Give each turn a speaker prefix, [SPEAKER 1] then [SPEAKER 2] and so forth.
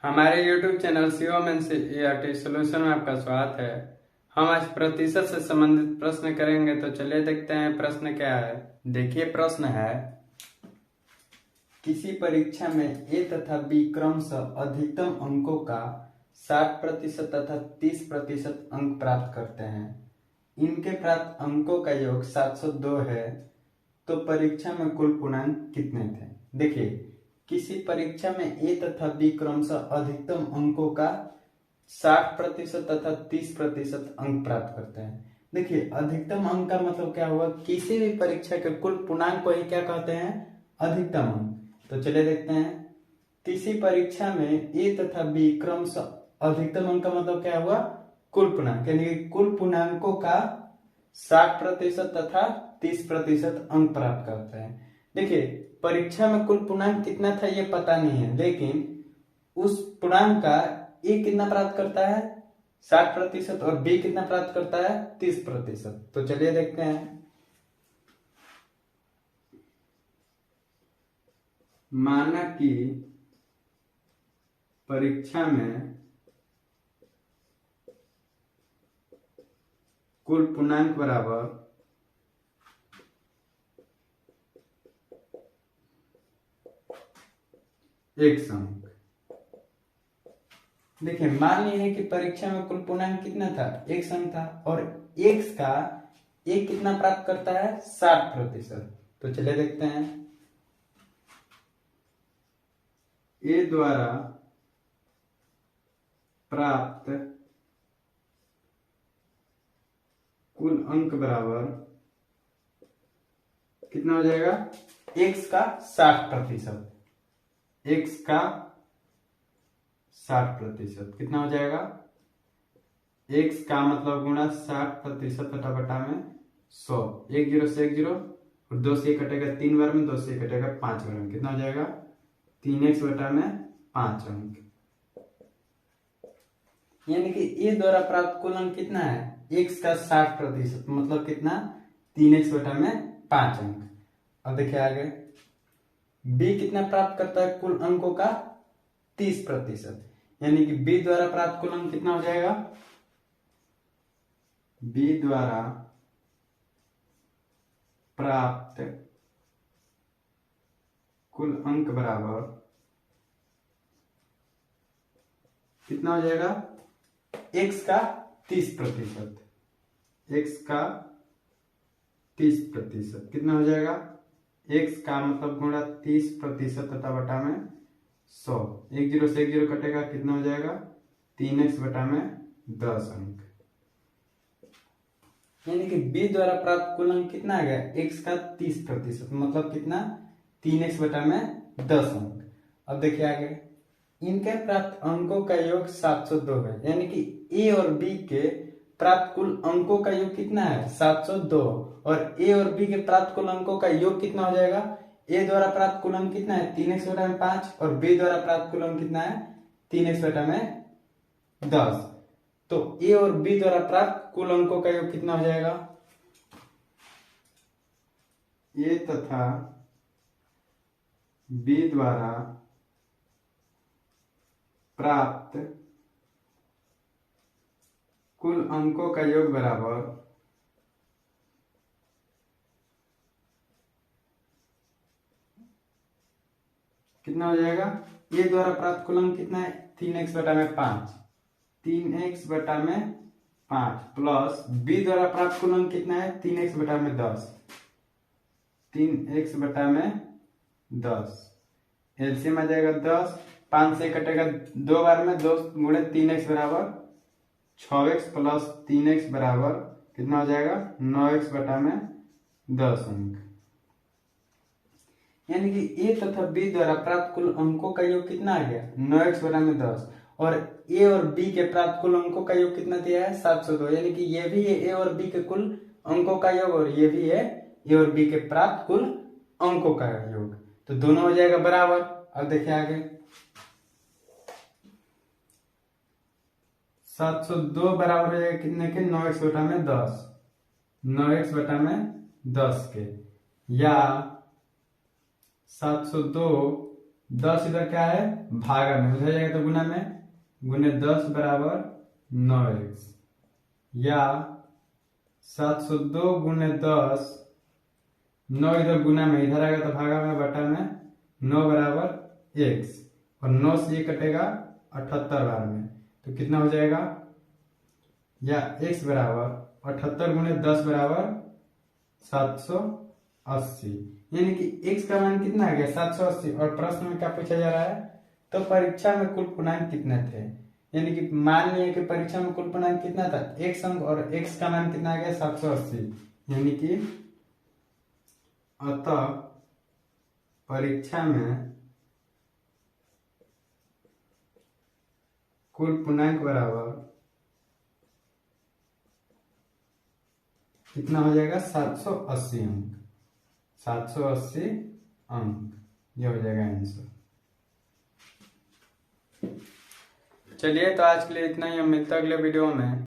[SPEAKER 1] हमारे YouTube channel Shivam NCERT solution में आपका स्वागत है। हम आज प्रतिशत से संबंधित प्रश्न करेंगे, तो चलिए देखते हैं प्रश्न क्या है। देखिए प्रश्न है, किसी परीक्षा में ए तथा बी क्रमशः अधिकतम अंकों का 60% तथा 30% अंक प्राप्त करते हैं। इनके प्राप्त अंकों का योग 702 है, तो परीक्षा में कुल पूर्णांक कितने थे। देखिए, किसी परीक्षा में ए तथा बी क्रमशः अधिकतम अंकों का 60% तथा 30% अंक प्राप्त करते हैं। देखिए, अधिकतम अंक का मतलब क्या हुआ, किसी भी परीक्षा के कुल पूर्णांक को ही क्या कहते हैं, अधिकतम अंक। तो चलिए देखते हैं, किसी परीक्षा में ए तथा बी क्रमशः अधिकतम अंक का मतलब क्या हुआ, कुल पूर्णांक, यानी कि कुल पूर्णांकों का 60% तथा 30% अंक प्राप्त करते हैं। देखिए, परीक्षा में कुल पूर्णांक कितना था ये पता नहीं है, लेकिन उस पूर्णांक का ए कितना प्राप्त करता है, 60%, और बी कितना प्राप्त करता है, 30%। तो चलिए देखते हैं। माना कि परीक्षा में कुल पूर्णांक बराबर 100 अंक। देखिए, मान लीजिए कि परीक्षा में कुल पूर्णांक कितना था, 100 अंक था, और x का ए कितना प्राप्त करता है, 60%। तो चलिए देखते हैं, ए द्वारा प्राप्त कुल अंक बराबर कितना हो जाएगा, x का 60%, x का 60% कितना हो जाएगा, x का मतलब गुणा 60% बटा में 100, 1 0 से 1 0, और 2 से कटेगा 3 बार में, 2 से कटेगा 5 बार में, कितना हो जाएगा, 3x बटा में 5 अंक। यानी कि ए द्वारा प्राप्त कुल अंक कितना है, x का 60%, मतलब कितना, 3x बटा में 5 अंक। अब देखिए आगे, b कितना प्राप्त करता है कुल अंकों का, 30%, यानी कि b द्वारा प्राप्त कुल अंक कितना हो जाएगा, b द्वारा प्राप्त कुल अंक बराबर कितना हो जाएगा, x का 30%, x का 30% कितना हो जाएगा, x का मतलब गुणा 30% तथा बटा में 100, 1 0 से 1 0 कटेगा, कितना हो जाएगा, 3x बटा में 10 अंक। यानी कि b द्वारा प्राप्त कुल अंक कितना आ गया, x का 30%, मतलब कितना, 3x बटा में 10 अंक। अब देखिए आगे, इनके प्राप्त अंकों का योग 702 है, यानी कि a और b के प्राप्त कुल अंकों का योग कितना है, 702, और a और b के प्राप्त कुल अंकों का योग कितना हो जाएगा, a द्वारा प्राप्त कुल अंक कितना है, 3x बटा में 5, और b द्वारा प्राप्त कुल अंक कितना है, 3x बटा में 10। तो a और b द्वारा प्राप्त कुल अंकों का योग कितना हो जाएगा, a तथा b द्वारा प्राप्त कुल अंकों का योग बराबर कितना हो जाएगा, a द्वारा प्राप्त कुल अंक कितना है, 3x बटा में 5, 3x बटा में 5, प्लस b द्वारा प्राप्त कुल अंक कितना है, 3x बटा में 10, 3x बटा में 10, एलसीएम आ जाएगा 10, 5 से कटेगा 2 बार में, 2 गुणे 3x बराबर 6x, प्लस 3x बराबर कितना हो जाएगा, 9x बटा में 10 अंक। यानी कि a तथा b द्वारा प्राप्त कुल अंकों का योग कितना आ गया, 9x बटा में 10, और a और b के प्राप्त कुल अंकों का योग कितना दिया है, 702, यानी कि ये भी है a और b के कुल अंकों का योग, और ये भी है a और b के प्राप्त कुल अंकों का योग, तो दोनों हो जाएगा बराबर। अब देखिए आगे, 702 बराबर हो जाएगा कितने के, 9x बटा में 10, 9x बटा में 10 के, या 702 10 इधर क्या है भागा में, उधर जाएगा तो गुना में, गुने 10 बराबर 9x, या 702 गुने 10, 9 इधर गुना में, इधर आएगा तो भागा में, बटा में, 9 बराबर x, और 9 से ये कटेगा 78 बार में, तो कितना हो जाएगा, या x बराबर 78 गुने 10 बराबर 780, यानी कि x का मान कितना आ गया 780। और प्रश्न में क्या पूछा जा रहा है, तो परीक्षा में कुल पूर्णांक कितने थे, यानी कि मान लिया कि परीक्षा में कुल पूर्णांक कितना था x अंक, और x का मान कितना आ गया 780, यानी कि अतः परीक्षा में कुल पूर्णांक बराबर कितना हो जाएगा 780 अंक, 780 अंक, ये हो जाएगा आंसर। चलिए, तो आज के लिए इतना ही, हम मिलते हैं अगले वीडियो में।